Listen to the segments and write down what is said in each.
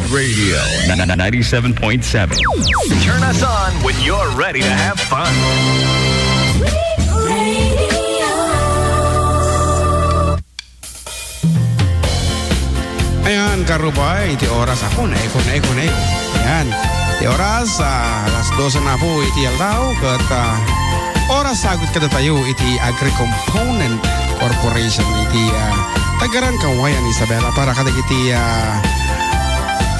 Radio 97.7. Turn us on when you're ready to have fun. Ayan, karubay, iti oras ako na iko. Ayan, iti oras, alas 12 na po iti aldaw, kat oras sagot kada tayo iti Agri-Component Corporation, iti tagaran kawayan Isabela, para kada iti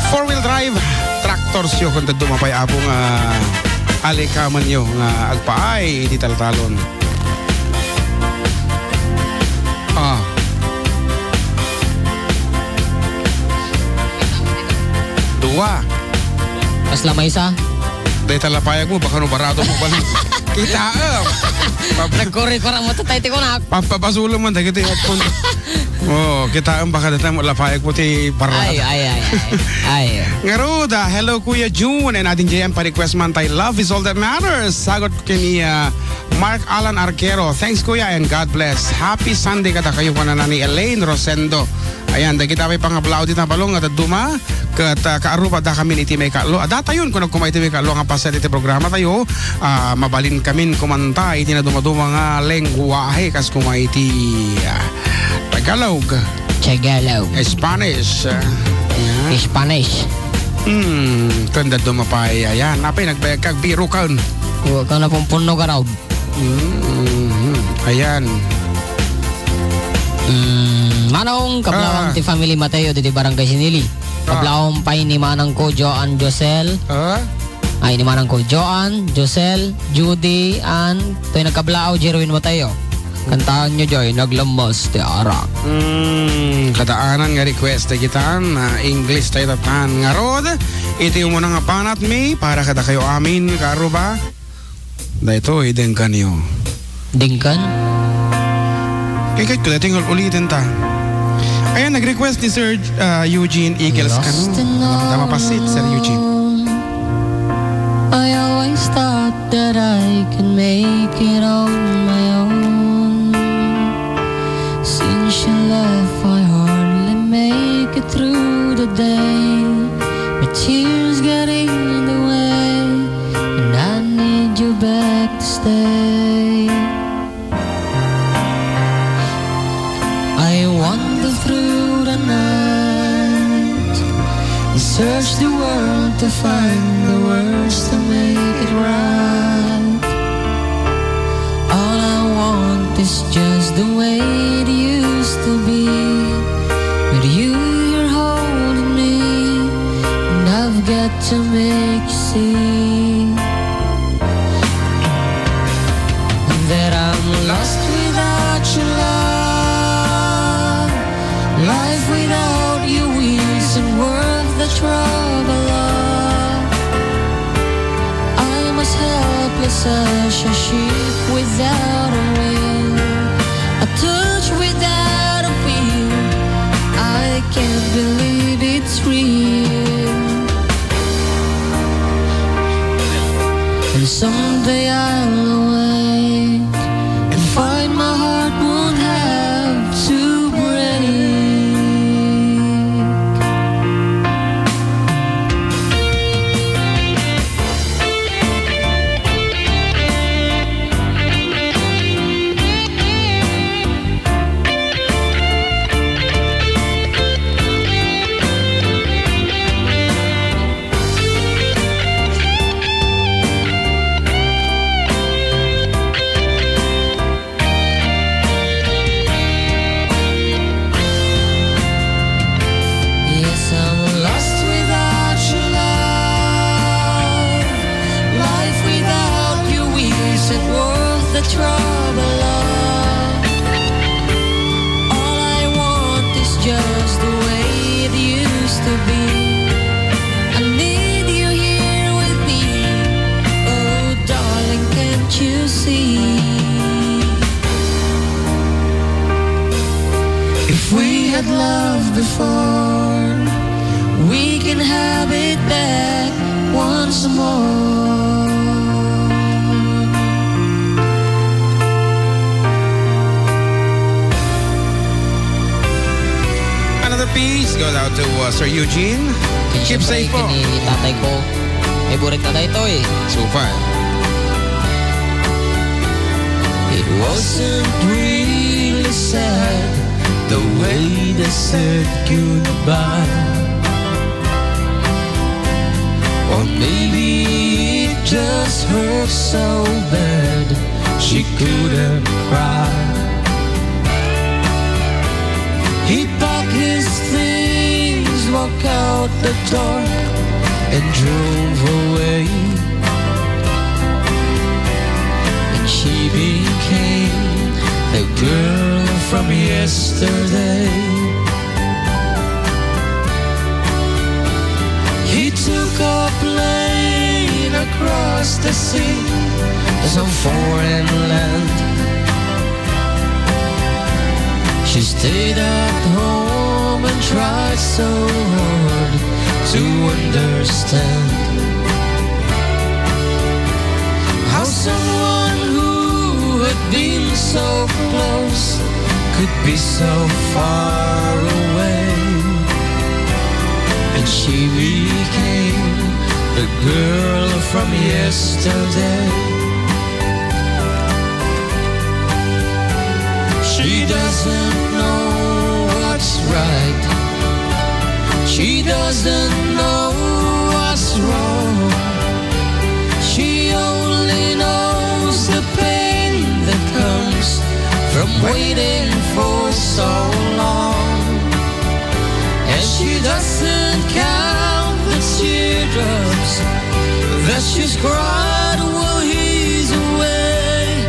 4-wheel drive tractors yo, kung dumapay apong alikaman yo, nga agpaay iti taltalon. Dua. Mas lamay isa. Dahil talapayag mo, baka no barado mo balik. Kita Nagkuri-kura mo tayo ko na. Papasulong man, dahil ito yung headphone. Kita baka dito mo lapayag mo ti barado. Ay. Ngaruda, hello Kuya June, and ating JM pa-request man tayo, love is all that matters. Sagot kini Mark Alan Arquero. Thanks Kuya and God bless. Happy Sunday kada kayo pa na ni Elaine Rosendo. Ayan, dahil kita may pang-aplaw dito na balong at duma. Kat kaarupa da kami iti may kaalo. Ada tayon kung nagkumay iti may kaalo nga paset iti programa tayo. Mabalin kamin kumanta iti na dumaduma nga lengguwahe kas kumay iti Tagalog. Spanish. Spanish. Kanda dumapay. Ayan, napay nagbayag kag biro kaun. Huwag ka na pong puno ka raw. Ayan. Manong kablawang ti family Mateo diti Barangay Sinili. Kablawang pay ni manang ko Joan Josel. Ay ni manang ko Joan, Josel, Judy, and to'y nagkablao Jerwin Mateo. Kantaan nyo Joy, naglamos ti arak. Kataanan nga request kita English tayo tatan nga rod. Iti mo na nga panat mi para kada kayo amin karo ba? Da ito idengkan nyo. Dengkan? Kahit ko tingol ulitin ta. Ayan, nag-request ni Sir Eugene Eagles kanu. Tama pa sit, Sir Eugene. I always thought that I could make it on my own. Since you left, I hardly make it through the day. My tears get in the way, and I need you back to stay. I wander through the night and search the world to find the words to make it right. All I want is just the way it used to be. With you, you're holding me, and I've got to make you see that I'm lost without your love. Life without you isn't worth the trouble of. I'm as helpless as a ship without a wheel, a touch without a feel. I can't believe it's real. And someday I'll awake and find my heart won't have to break. The trouble of. All I want is just the way it used to be. I need you here with me. Oh darling, can't you see? If we had loved before, we can have it back once more. Piece goes out to Sir Eugene. Keep safe po. Kini tatay ko. May burik na tayo ito eh. Super. It wasn't really sad the way they said goodbye. Or maybe it just hurt so bad she couldn't cry. He packed his things, walked out the door and drove away. And she became the girl from yesterday. He took a plane across the sea to some foreign land. She stayed at home and tried so hard to understand how someone who had been so close could be so far away. And she became the girl from yesterday. She doesn't know what's right. She doesn't know what's wrong. She only knows the pain that comes from waiting for so long. And she doesn't count the teardrops that she's cried while he's away,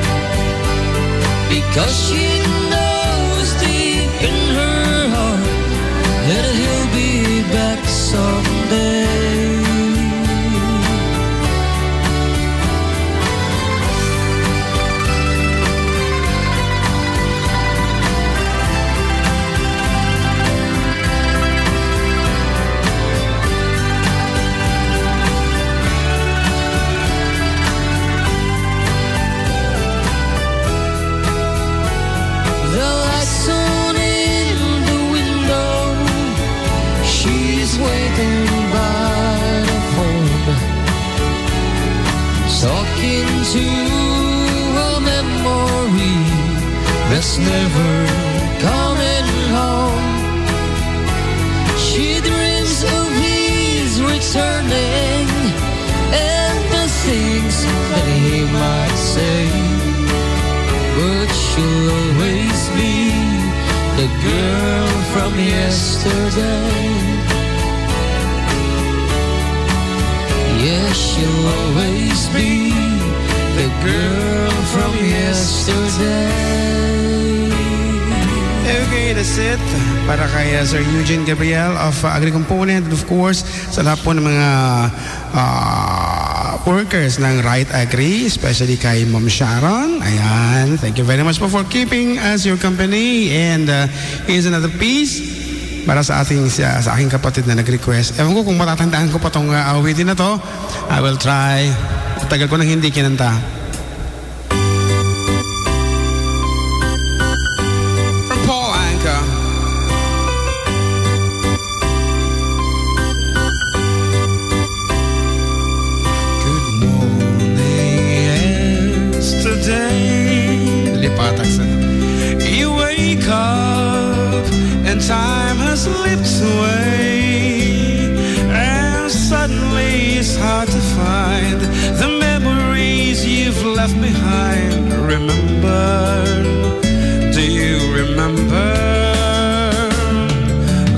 because she knows deep in her heart that he'll be back someday. Talking to a memory that's never coming home. She dreams of his returning and the things that he might say, but she'll always be the girl from yesterday. Yeah, she'll always be the girl from yesterday. Okay, that's it. Para kay Sir Eugene Gabriel of Agri-Component, and of course, sa lahat po ng mga workers ng Right Agri, especially kay Ma'am Sharon. Ayan, thank you very much po for keeping us your company. And here's another piece para sa aking kapatid na nag-request. Ewan ko kung matatandaan ko pa itong awitin na to. I will try. Tagal ko nang hindi kinanta. From Paul Anka. Good morning yesterday. Lipatak sa. You wake up and time has slipped away, and suddenly it's hard to find the memories you've left behind. Remember, do you remember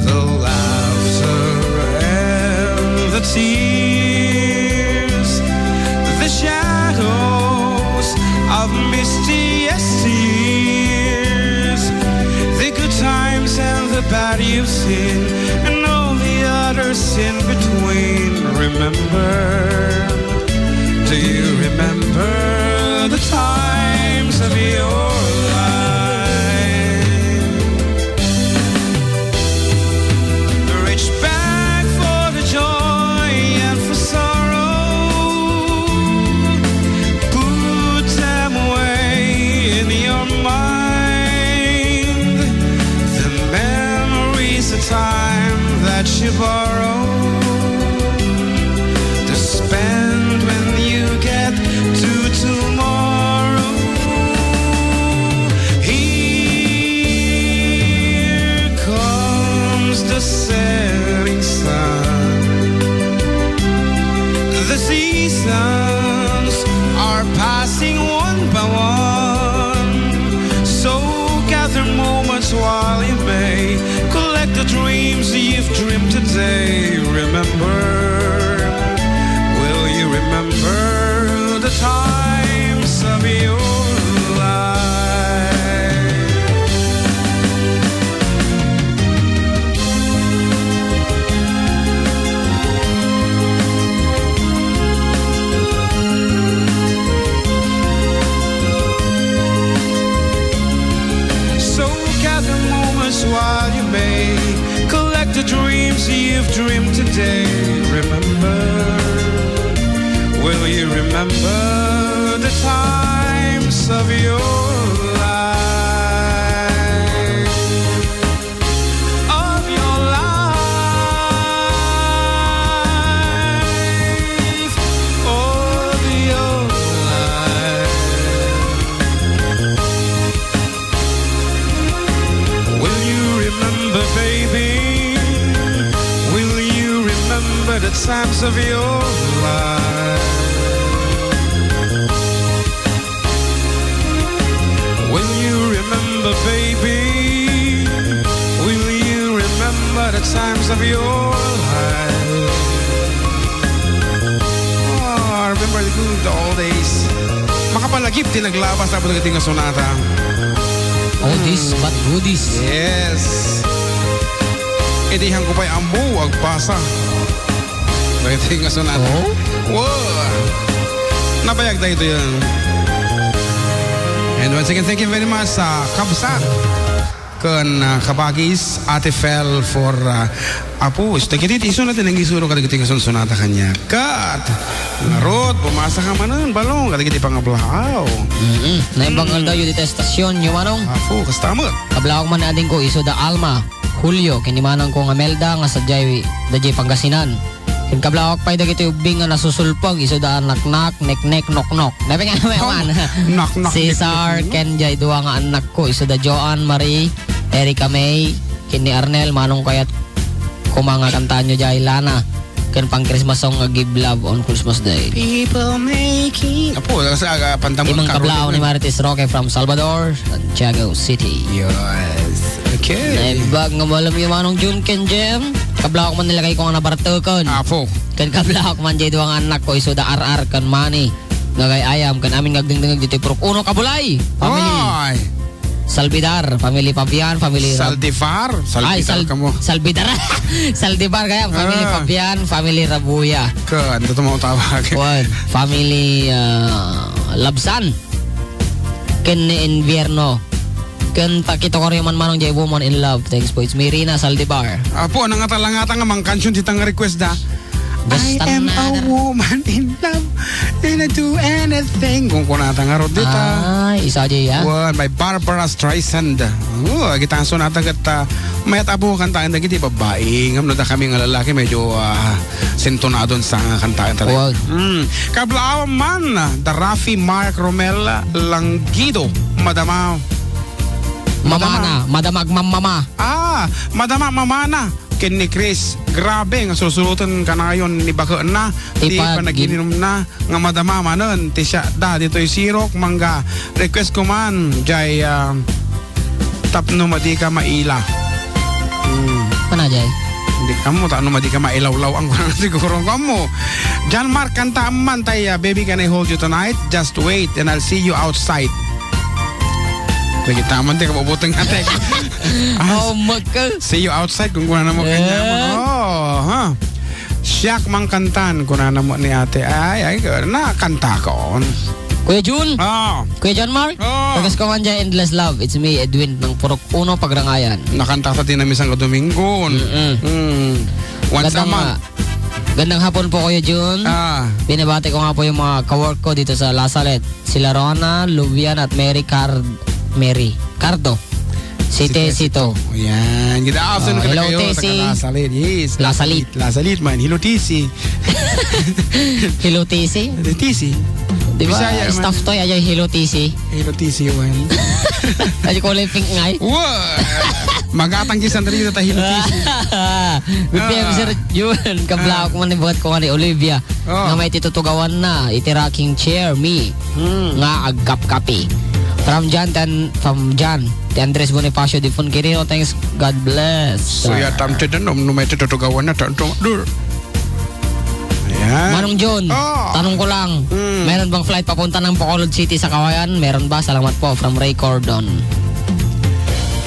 the laughter and the tears, the shadows of misty yesteryears, the good times and the bad you've seen, and all the others in between? Remember, do you remember the times of your life? Reach back for the joy and for sorrow, put them away in your mind. The memories of time Will you remember the times of your life? Of your life. Of your life. Will you remember, baby? Will you remember the times of your life? Will you remember, baby? Will you remember the times of your life? Oh, remember the good old days. Makapalagip din naglabas tapos nagating na sonata. Oldies but goodies. Yes. Itihan ko pa'y ambo, agpasa. Nagating na sonata. Oh? Wow. Napayag tayo ito yan. And once again, thank you very much sa Kabsa kan kabagis Ate Fel for Apo. Stakit iso natin ang isuro kadagiti kason sonata kanya. Kat! Narot, pumasa ka manan, balong, kadagiti pangablahaw. Naibangal daw yung detestasyon yung manong. Apo, kastamot. Kablawag man ading ko iso da Alma, Julio, kinimanang ko nga Melda nga sadiay da Pangasinan. Kin kablawak pa'y dagiti ubing nga nasusulpog iso da anak-nak, nek-nek, nok-nok. Dapat nga naman. Knock-knock. Cesar, Kenjay, duwa nga anak ko iso da Joanne, Marie, Erica May, kini Arnel, manong kayat kumanga kantaan nyo jay Lana. Kin pang Christmas song nga Give Love on Christmas Day. People making... Apo, kasi pantamot Imang kablaw ni Marites Roque from Salvador, Santiago City. Yes. Okay. Naibag nga malam yung manong June Ken Jem. Kablaw ko man nilagay ko nga nabartukon. Apo. Kan kablaw ko man jay duwang anak ko iso da RR kan Mani. Ngagay ayam kan aming ngagdingdingag dito pro uno kabulay. Family. Oy. Salbidar, family Fabian, family Saldivar? Saldivar ka mo. Salbidar. Saldibar kaya, family Fabian, family Rabuya. Kan, ito mo tawag. One, family Labsan. Ken Invierno. Ken pakito ko rin man manong jay woman in love. Thanks po. It's Mirina Saldivar. Apo, nangatalangata nga mang kansyon sitang request da. I am a woman in love and I do anything. Kung kunata nga ro dita. Ay, isa dyan ya. One by Barbara Streisand. Kita sonata gata may tabo kantaan dagiti babae. Ngam da kami nga lalaki medyo sintonadon sa kantaan talaga. Kablaaw man da Rafi Mark Romel Langido. Madama Madamag mamama. Madama mamana. Ken ni Chris, grabe nga susulutan ka na ngayon ni baka na, di pa nagininom na nga madama manon, ti siya da dito'y sirok, mangga request ko man jay tapno madi ka maila. Ano jay? Hindi ka mo, tapno madi ka mailawlaw ang kurang siguro ka mo. John Mark, kanta man tayo, baby can I hold you tonight? Just wait and I'll see you outside. Lagi taman tayo, kabubutang natin. Oh, magka. See you outside kung kuna na mo kanya mo. Siyak mang kantan kuna na mo ni ate. Ay, nakanta ko. Kuya Jun? Oh. Kuya John Mark? Oh. Tagas ko man dyan, Endless Love. It's me, Edwin, ng Purok Uno, Pagrangayan. Nakanta sa tinamis ang Domingo. Once a month. Gandang hapon po Kuya Jun. Binabati ko nga po yung mga kawork ko dito sa Lasalet. Sila Rona, Luvian at Mary Cardo. Sito. Yan. Good afternoon hello, kayo. Tesi. Lasalit. Yes. Lasalit man. Hello, Tesi. Hello, Tesi? Tesi. Diba? Bisaya man. Staff toy, ayay Hello, Tesi. Hello, Tesi. Ay, kulay pink ngay. Magatanggisan rin ito Hello, Tesi. BPM Sir Jun. Kabla ko man ibuhat ko nga ni Olivia. Nga may titutugawan na. Itiraking chair me. Nga agkap-kapi. From Jan, the Andres Bonifacio, Dipon Quirino, thanks, God bless. So, tam tida no may tutugawan na dur. Ayan. Manong John, tanong ko lang, meron bang flight papunta ng Bacolod City sa Kawayan? Meron ba? Salamat po, from Ray Cordon.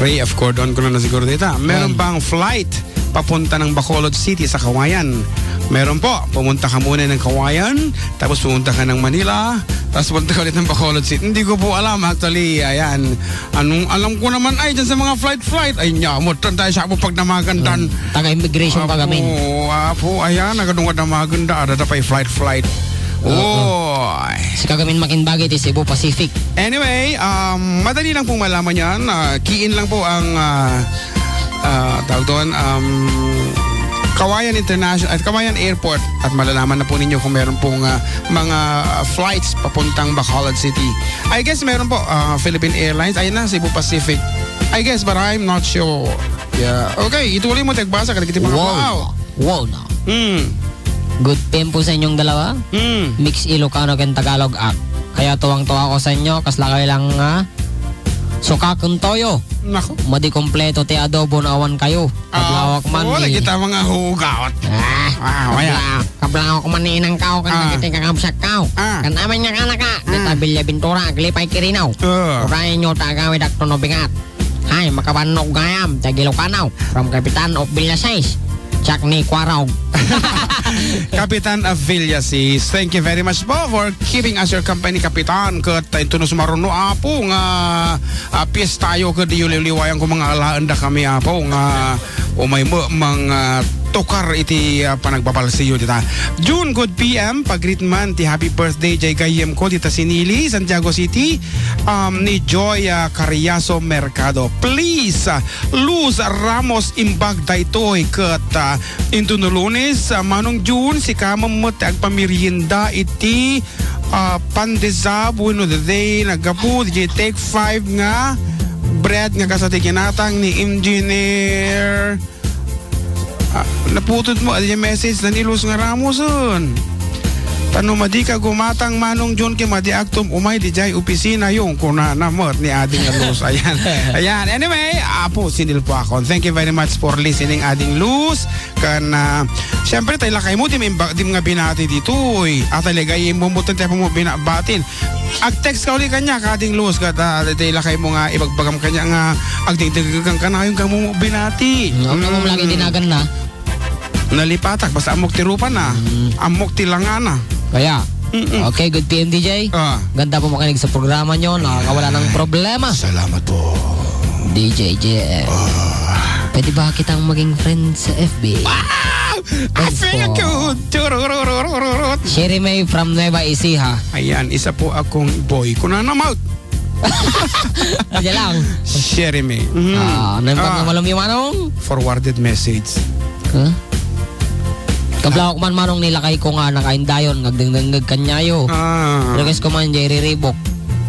Ray of Cordon ko na siguro dito. Meron bang flight papunta ng Bacolod City sa Kawayan? Meron po, pumunta ka muna ng Kawayan, tapos pumunta ka ng Manila, tapos pumunta ka ulit ng Bacolod City. Hindi ko po alam actually, ayan. Anong alam ko naman ay dyan sa mga flight, ay nyamot, tayo siya po pag namagandan. Taga-immigration pa kami. Apo, ayan, nagadungan na maganda, ada pa flight. Si kagamin makinbagi ti Cebu Pacific. Anyway, madali lang pong malaman yan. Key-in lang po ang tawag doon, Kawayan International at Kawayan Airport at malalaman na po ninyo kung meron pong mga flights papuntang Bacolod City. I guess meron po Philippine Airlines, ayun na, Cebu Pacific. I guess but I'm not sure. Yeah. Okay, ituloy mo tagbasa kada kita mga Wow na. Good tempo sa inyong dalawa. Mix Ilocano ken Tagalog act. Kaya tuwang-tuwa ako sa inyo kaslakay lang sukakon toyo. Nako. Madi kompleto ti adobo na awan kayo. Kablawak man wala kita mga hugaot. Kablawak man ni inang kao kan kita kakabsak kao. Kan aman niya kanaka. Detabilya bintura aglipay kirinaw. Urayan nyo tagawi dakto no bingat. Hay makabanog gayam tagilokanaw. From Kapitan of Villaseis. Chak ni Kwaraw. Kapitan of Villaseis, thank you very much po for keeping us your company, Kapitan. Kat ito no sumaruno apo nga piyes tayo kat liwayang ko mga alaanda kami apo nga umay mo mga tukar iti panagbabalsiyo dita. June, good PM, pag-greet man ti happy birthday jay gayem ko dita sinili, Santiago City, ni Joy Cariaso Mercado. Please, Luz Ramos imbag daytoy kat into no Lunes, manong June, si kamam mo agpamirienda iti pandesab, bueno the day, nagapu, di take 5 nga, bread nga kasatikinatang ni Engineer naputod mo yung message na nilus nga Ramoson. Tano madi ka gumatang manong John ke madi aktum umay di jay opisina yung kuna namot ni ading Luz. Ayan. Ayan. Anyway, apo sinil po ako. Thank you very much for listening ading Luz. Kan syempre tayo lakay mo di nga binati dito. At taligay mo mutan tayo mo binabatin. Ag-text ka ulit kanya kading Luz kat tayo lakay mo nga ibagbagam kanya nga agdingdigang ka na yung kamo binati. Ang mo lagi dinagan na. Nalipatak basta amok tirupan na. Amok tilangan na. Kaya, okay, good PM DJ. Ganda po makinig sa programa nyo. Nakakawala ng problema. Salamat po. DJ JF. Pwede ba kitang maging friend sa FB? Wow! I feel good. Sherry May from Nueva Ecija. Ayan, isa po akong boy. Kuna na mouth. Ayan lang. Sherry May. Nambag ng malum yung manong? Forwarded message. Huh? Kablawak man manong nilakay ko nga nakaindayon ngagdengdengg kanyayo. Request ko man Jerry Reebok.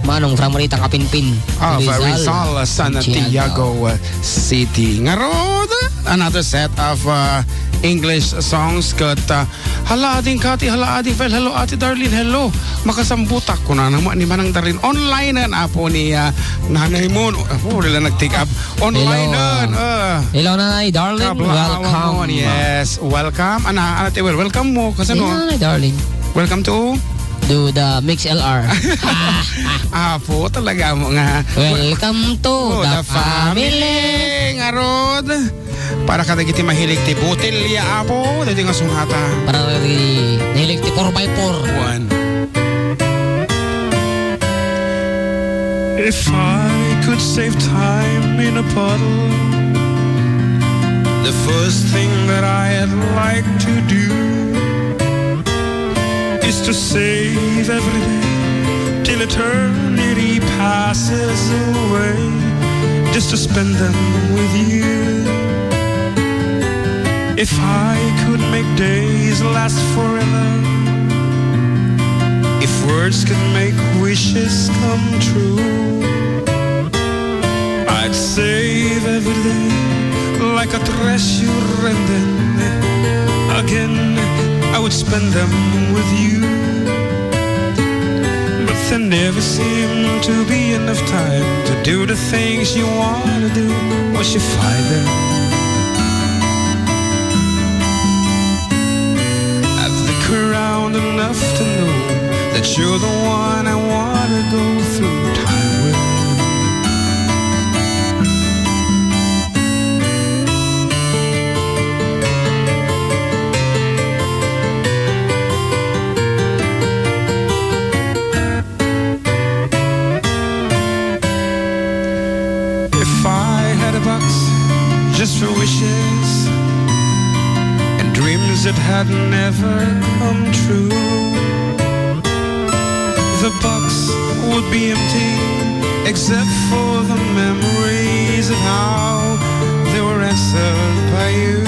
Manong from Rita Kapinpin. Rizal, Santiago City. Ngarod, another set of English songs kat hala ading Kati, hala ading Fel, hello ati Darlene, hello. Makasambutak ko na naman ni Manang Darlene. Online na apo ni nanay mo. Apo, nila nag-take up. Online na. Hello nanay Darlene, welcome. Yes, welcome. Welcome mo. Kasi no? Nanay Darlene. Welcome to? Do the Mix LR. Apo, talaga mo nga. Welcome to the family. Ngarod. Para kada kiti mahilig ti botelya apo, dito nga sunata. Para nahilig ti 4x4. If I could save time in a bottle, the first thing that I'd like to do is to save every day till eternity passes away, just to spend them with you. If I could make days last forever, if words could make wishes come true, I'd save every day like a treasure, and then again I would spend them with you. But there never seemed to be enough time to do the things you want to do once you find them. I've looked around enough to know that you're the one I want to go through time with. that never come true. The box would be empty except for the memories of how they were answered by you.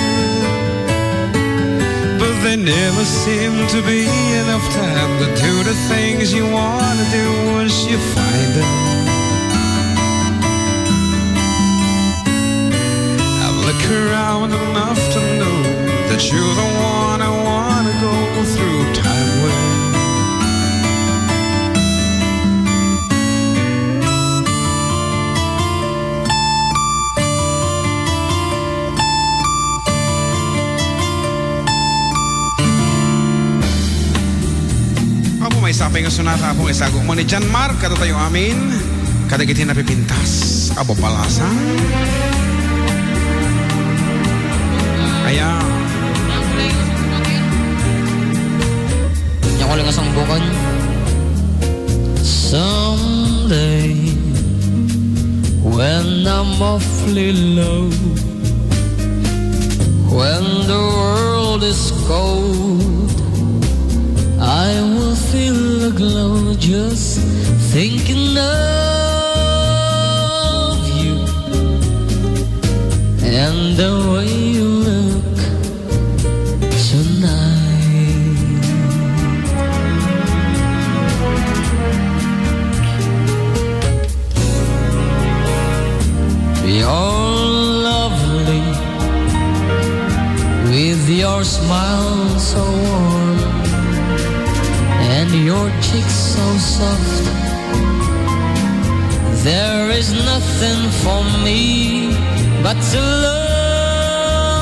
But there never seemed to be enough time to do the things you want to do once you find them. I've looked around enough to know that you're the one I want to go through time with. May sapay nga sunata apong isago mo ni John Mark kato tayo amin kadagiti napipintas abo palasa ayan Yang uling asang bukan. Someday when I'm awfully low, when the world is cold, I will feel a glow just thinking of you and the way you look tonight. You're lovely with your smile so warm and your cheeks so soft. There is nothing for me but to love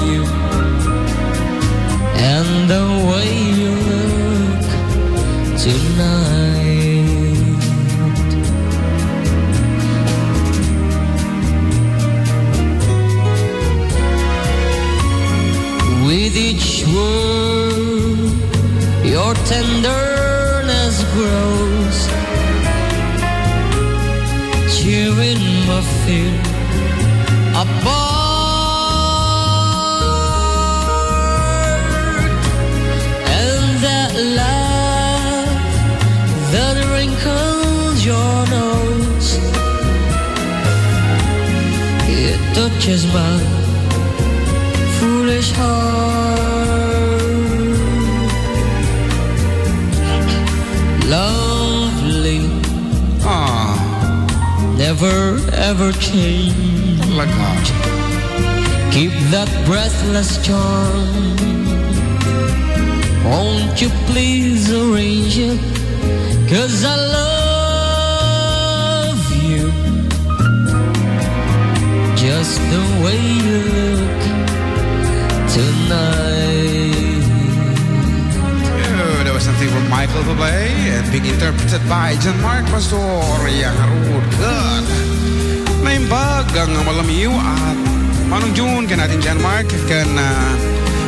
you and the way you look tonight. With each word your tenderness grows, cheering my fear apart. And that laugh that wrinkles your nose, it touches my foolish heart. Lovely, never ever change. Keep that breathless charm. Won't you please arrange it? 'Cause I love you just the way you look tonight. There was something from Michael Bublé and being interpreted by John Mark Pastor yang harud good. Naimbag ang malamiw at manong June ka natin John Mark kan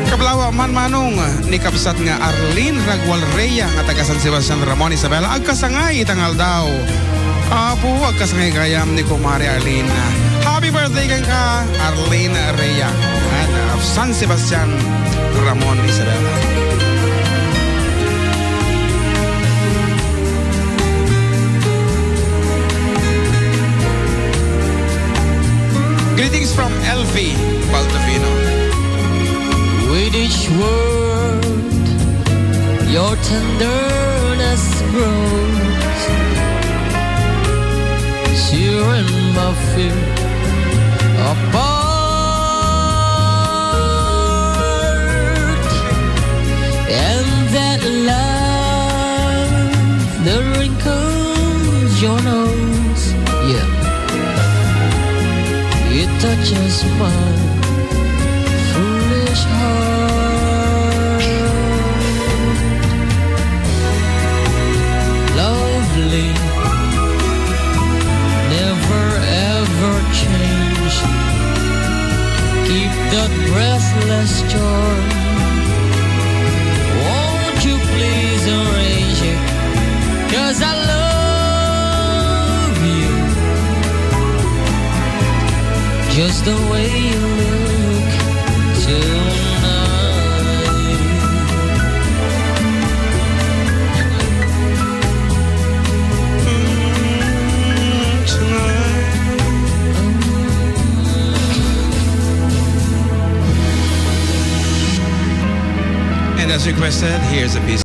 kablawa man manong ni kapsat nga Arlene Ragwal Rhea nga taga San Sebastian Ramon Isabela agkasangay itangal daw. Apo agkasangay kayam ni Kumari Arlene. Happy birthday kan ka Arlene Rhea of San Sebastian Ramon Isabela. Greetings from Elvie Baldovino. With each word, your tenderness grows, cheering my fear apart. And that love that wrinkles your nose, yeah, it touches my foolish heart. Lovely, never ever change. Keep that breathless charm. Won't you please arrange it? 'Cause I love you just the way you look tonight. as requested, here's a piece.